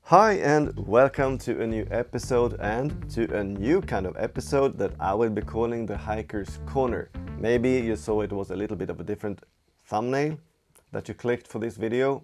Hi and welcome to a new episode and to a new kind of episode that I will be calling the Hiker's Corner. Maybe you saw it was a little bit of a different thumbnail that you clicked for this video.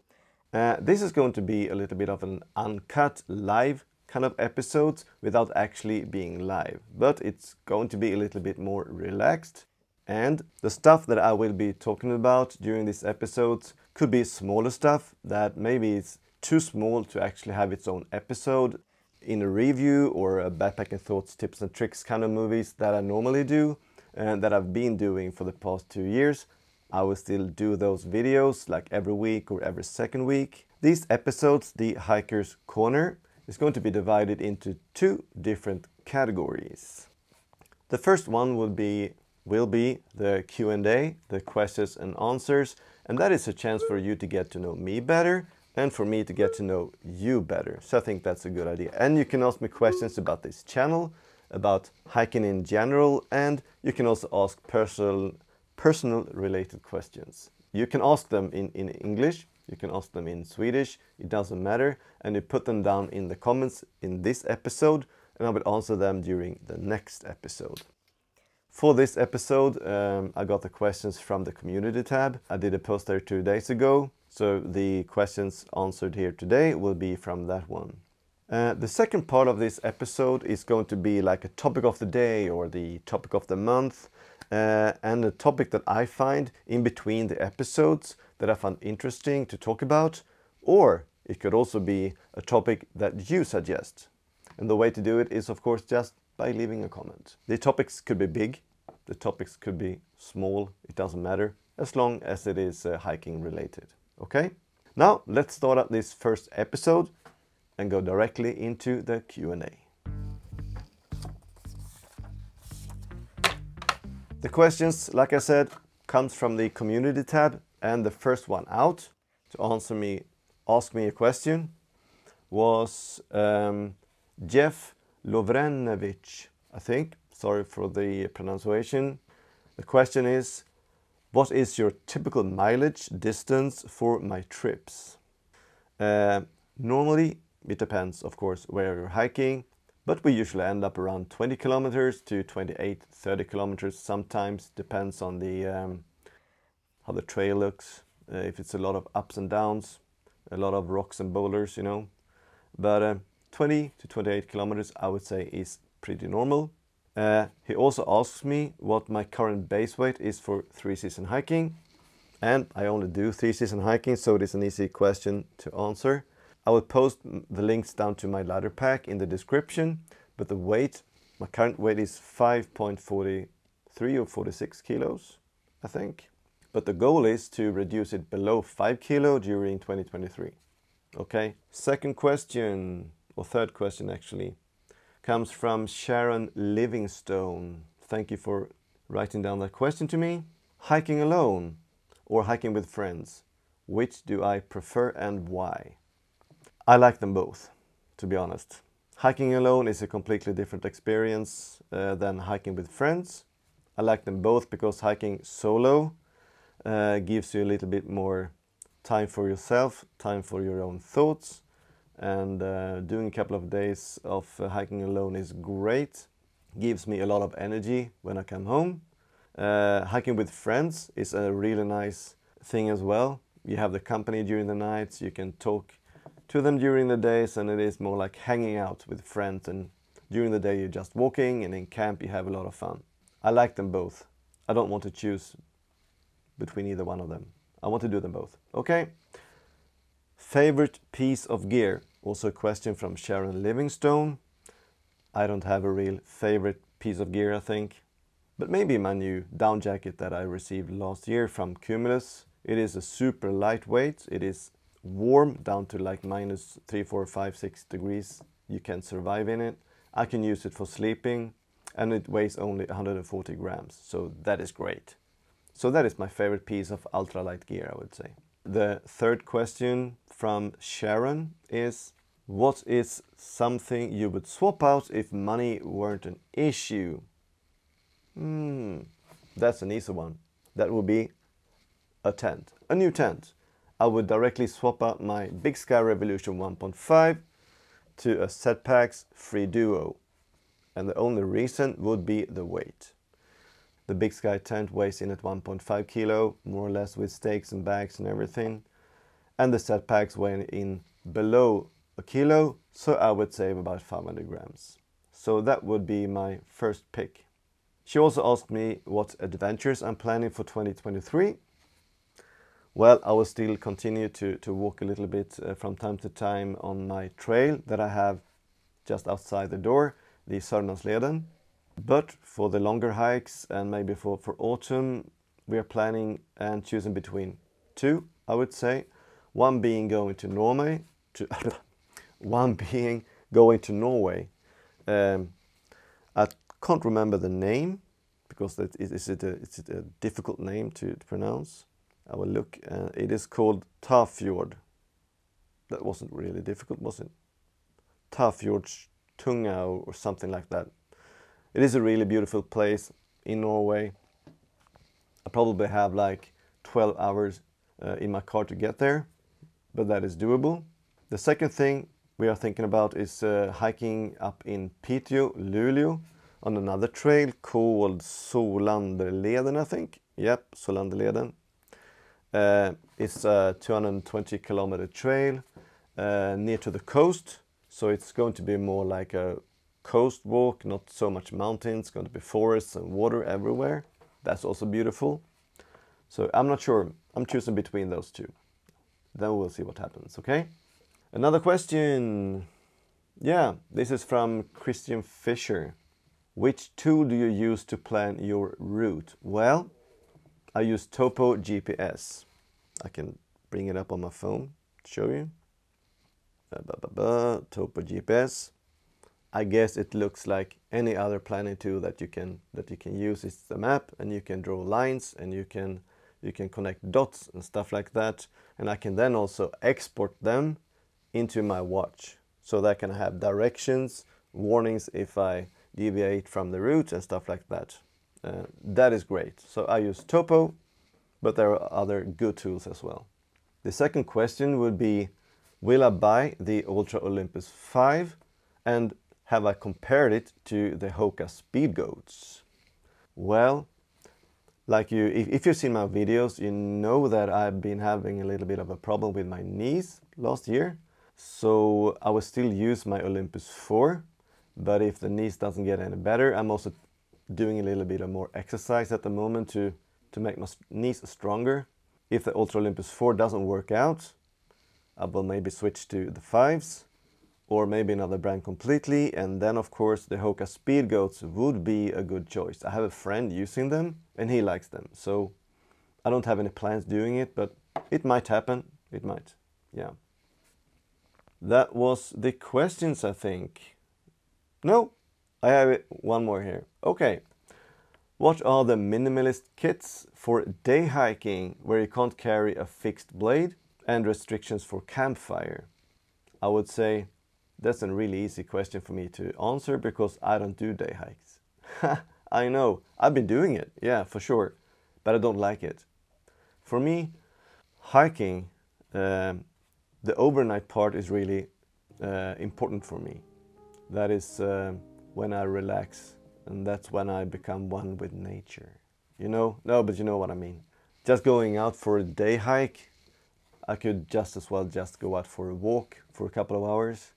This is going to be a little bit of an uncut live kind of episode without actually being live, but it's going to be a little bit more relaxed. And the stuff that I will be talking about during this episode could be smaller stuff that maybe it's too small to actually have its own episode in a review or a backpacking thoughts, tips and tricks kind of movies that I normally do and that I've been doing for the past 2 years. I will still do those videos like every week or every second week. These episodes, the Hiker's Corner, is going to be divided into 2 different categories. The first one will be the Q&A, the questions and answers, and that is a chance for you to get to know me better and for me to get to know you better. So I think that's a good idea. And you can ask me questions about this channel, about hiking in general, and you can also ask personal related questions. You can ask them in English, you can ask them in Swedish, it doesn't matter, and you put them down in the comments in this episode and I will answer them during the next episode. For this episode, I got the questions from the community tab. I did a post there 2 days ago, so the questions answered here today will be from that one. The second part of this episode is going to be like a topic of the day or the topic of the month, and a topic that I find in between the episodes that I find interesting to talk about, or it could also be a topic that you suggest. And the way to do it is, of course, just by leaving a comment. The topics could be big, the topics could be small, it doesn't matter, as long as it is hiking related. Okay? Now let's start up this first episode and go directly into the Q&A. The questions, like I said, comes from the community tab, and the first one out to ask me a question was Jeff Lovrenovich, I think. Sorry for the pronunciation. The question is, what is your typical mileage distance for my trips? Normally, it depends, of course, where you're hiking, but we usually end up around 20 kilometers to 28, 30 kilometers. Sometimes depends on the how the trail looks, if it's a lot of ups and downs, a lot of rocks and boulders, you know. But 20 to 28 kilometers, I would say, is pretty normal. He also asks me what my current base weight is for 3-season hiking, and I only do 3-season hiking, so it is an easy question to answer. I will post the links down to my ladder pack in the description, but the weight, my current weight is 5.43 or 46 kilos, I think. But the goal is to reduce it below 5 kilo during 2023. Okay, second question, or third question actually, comes from Sharon Livingstone. Thank you for writing down that question to me. Hiking alone or hiking with friends? Which do I prefer and why? I like them both, to be honest. Hiking alone is a completely different experience than hiking with friends. I like them both because hiking solo gives you a little bit more time for yourself, time for your own thoughts. And doing a couple of days of hiking alone is great. Gives me a lot of energy when I come home. Hiking with friends is a really nice thing as well. You have the company during the nights, you can talk to them during the days, and it is more like hanging out with friends, and during the day you're just walking, and in camp you have a lot of fun. I like them both. I don't want to choose between either one of them. I want to do them both. Okay. Favorite piece of gear? Also a question from Sharon Livingstone. I don't have a real favorite piece of gear, I think. But maybe my new down jacket that I received last year from Cumulus. It is a super lightweight. It is warm down to like minus 3, 4, 5, 6 degrees. You can survive in it. I can use it for sleeping, and it weighs only 140 grams. So that is great. So that is my favorite piece of ultralight gear, I would say. The third question from Sharon is, what is something you would swap out if money weren't an issue? That's an easy one. That would be a tent, a new tent. I would directly swap out my Big Sky Revolution 1.5 to a setbacks free duo. And the only reason would be the weight. The Big Sky tent weighs in at 1.5 kilo, more or less, with stakes and bags and everything. And the setbacks weigh in below a kilo, so I would save about 500 grams. So that would be my first pick. She also asked me what adventures I'm planning for 2023. Well, I will still continue to walk a little bit from time to time on my trail that I have just outside the door, the Sörmlandsleden. But for the longer hikes and maybe for autumn, we are planning and choosing between two, I would say. One being going to Norway. I can't remember the name because it's a difficult name to pronounce. I will look. It is called Tafjord. That wasn't really difficult, was it? Tafjordstunga or something like that. It is a really beautiful place in Norway. I probably have like 12 hours in my car to get there, but that is doable. The second thing we are thinking about is hiking up in Piteå, Luleå, on another trail called Solanderleden, I think. Yep, Solanderleden. It's a 220 kilometer trail near to the coast, so it's going to be more like a coast walk, not so much mountains, going to be forests and water everywhere. That's also beautiful. So I'm not sure, I'm choosing between those two. Then we'll see what happens, okay? Another question. Yeah, this is from Christian Fisher. Which tool do you use to plan your route? Well, I use Topo GPS. I can bring it up on my phone to show you. Topo GPS. I guess it looks like any other planning tool that you can use. It's the map, and you can draw lines, and you can connect dots and stuff like that. And I can then also export them into my watch so that I can have directions, warnings if I deviate from the route and stuff like that. That is great. So I use Topo, but there are other good tools as well. The second question would be, will I buy the Ultra Olympus 5 and have I compared it to the Hoka Speed Goats? Well, like if you've seen my videos, you know that I've been having a little bit of a problem with my knees last year. So I will still use my Olympus 4, but if the knees doesn't get any better, I'm also doing a little bit of more exercise at the moment to make my knees stronger. If the Ultra Olympus 4 doesn't work out, I will maybe switch to the 5s or maybe another brand completely. And then of course the Hoka Speed Goats would be a good choice. I have a friend using them and he likes them. So I don't have any plans doing it, but it might happen. It might, yeah. That was the questions, I think. No, I have one more here. Okay. What are the minimalist kits for day hiking where you can't carry a fixed blade and restrictions for campfire? I would say that's a really easy question for me to answer because I don't do day hikes. I know, I've been doing it, yeah, for sure, but I don't like it. For me, hiking, the overnight part is really important for me. That is when I relax, and that's when I become one with nature. You know? No, but you know what I mean. Just going out for a day hike, I could just as well just go out for a walk for a couple of hours.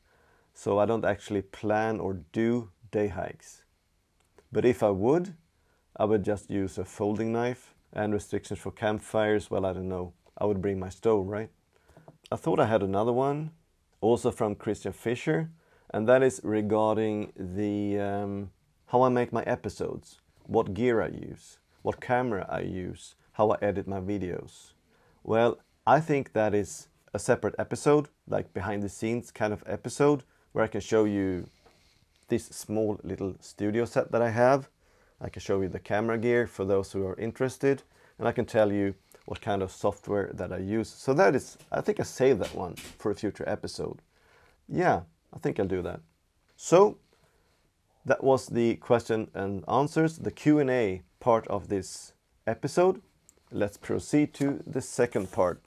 So I don't actually plan or do day hikes. But if I would just use a folding knife, and restrictions for campfires, well, I don't know. I would bring my stove, right? I thought I had another one, also from Christian Fisher, and that is regarding the how I make my episodes, what gear I use, what camera I use, how I edit my videos. Well, I think that is a separate episode, like behind the scenes kind of episode, where I can show you this small little studio set that I have. I can show you the camera gear for those who are interested, and I can tell you what kind of software that I use. So that is, I think I saved that one for a future episode. Yeah, I think I'll do that. So that was the question and answers, the Q&A part of this episode. Let's proceed to the second part.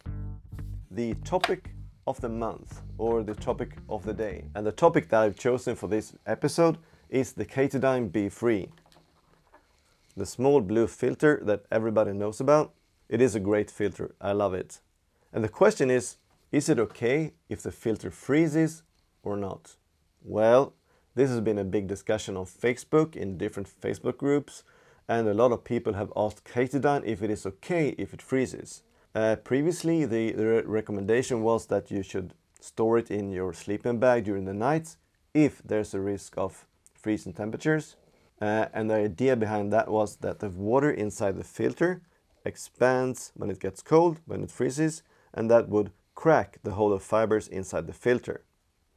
The topic of the month or the topic of the day. And the topic that I've chosen for this episode is the Katadyn BeFree. The small blue filter that everybody knows about. It is a great filter, I love it. And the question is it okay if the filter freezes or not? Well, this has been a big discussion on Facebook in different Facebook groups, and a lot of people have asked Katadyn if it is okay if it freezes. Previously, the recommendation was that you should store it in your sleeping bag during the night if there's a risk of freezing temperatures. And the idea behind that was that the water inside the filter expands when it gets cold, when it freezes, and that would crack the hollow fibers inside the filter.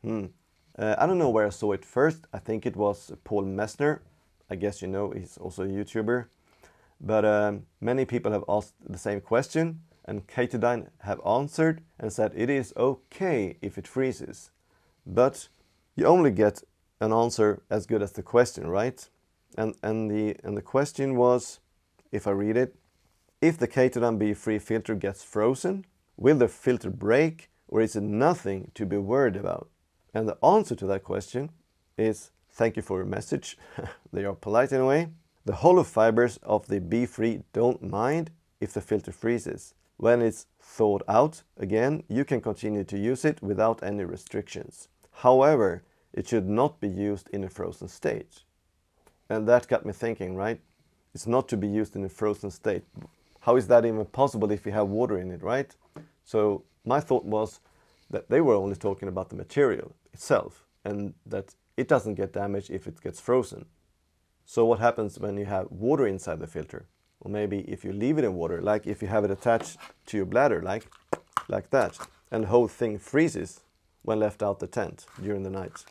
I don't know where I saw it first. I think it was Paul Messner. I guess you know, he's also a YouTuber. But many people have asked the same question, and Katadyn have answered and said it is okay if it freezes. But you only get an answer as good as the question, right? And the question was, if I read it, if the Katadyn BeFree filter gets frozen, will the filter break, or is it nothing to be worried about? And the answer to that question is, thank you for your message. They are polite in a way. The hollow fibers of the BeFree don't mind if the filter freezes. When it's thawed out again, you can continue to use it without any restrictions. However, it should not be used in a frozen state. And that got me thinking, right? It's not to be used in a frozen state. How is that even possible if you have water in it, right? So my thought was that they were only talking about the material itself and that it doesn't get damaged if it gets frozen. So what happens when you have water inside the filter? Or maybe if you leave it in water, like if you have it attached to your bladder, like that, and the whole thing freezes when left out the tent during the night.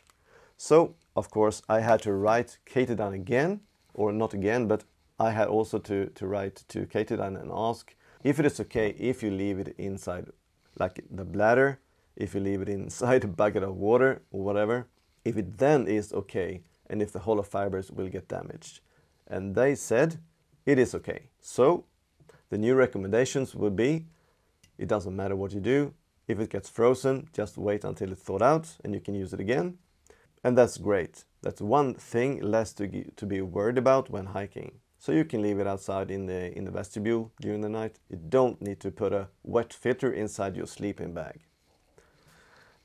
So, of course, I had to write Katadyn again, or not again, but I had also to write to Katadyn and ask if it is okay if you leave it inside, like the bladder, if you leave it inside a bucket of water or whatever, if it then is okay, and if the hollow fibers will get damaged. And they said it is okay. So the new recommendations would be, it doesn't matter what you do. If it gets frozen, just wait until it's thawed out and you can use it again. And that's great. That's one thing less to be worried about when hiking. So you can leave it outside in the vestibule during the night. You don't need to put a wet filter inside your sleeping bag.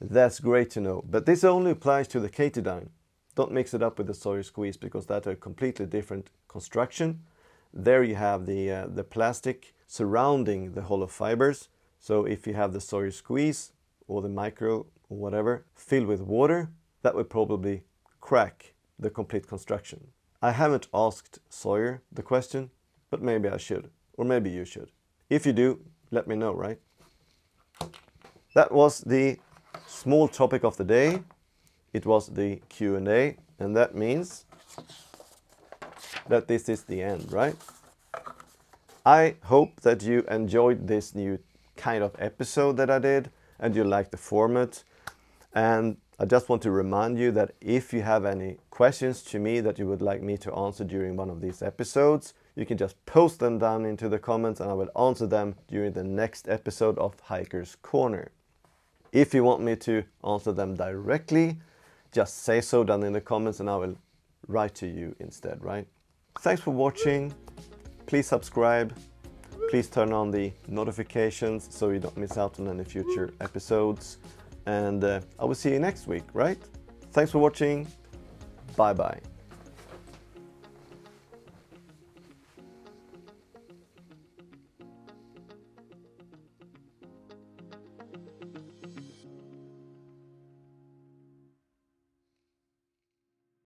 That's great to know. But this only applies to the Katadyn. Don't mix it up with the Sawyer Squeeze because that's a completely different construction. There you have the plastic surrounding the hollow fibers. So if you have the Sawyer Squeeze or the micro or whatever filled with water, that would probably crack the complete construction. I haven't asked Sawyer the question, but maybe I should, or maybe you should. If you do, let me know, right? That was the small topic of the day. It was the Q&A, and that means that this is the end, right? I hope that you enjoyed this new kind of episode that I did, and you liked the format. And I just want to remind you that if you have any questions to me that you would like me to answer during one of these episodes, you can just post them down into the comments and I will answer them during the next episode of Hiker's Corner. If you want me to answer them directly, just say so down in the comments and I will write to you instead, right? Thanks for watching. Please subscribe. Please turn on the notifications so you don't miss out on any future episodes. And I will see you next week, right? Thanks for watching. Bye-bye.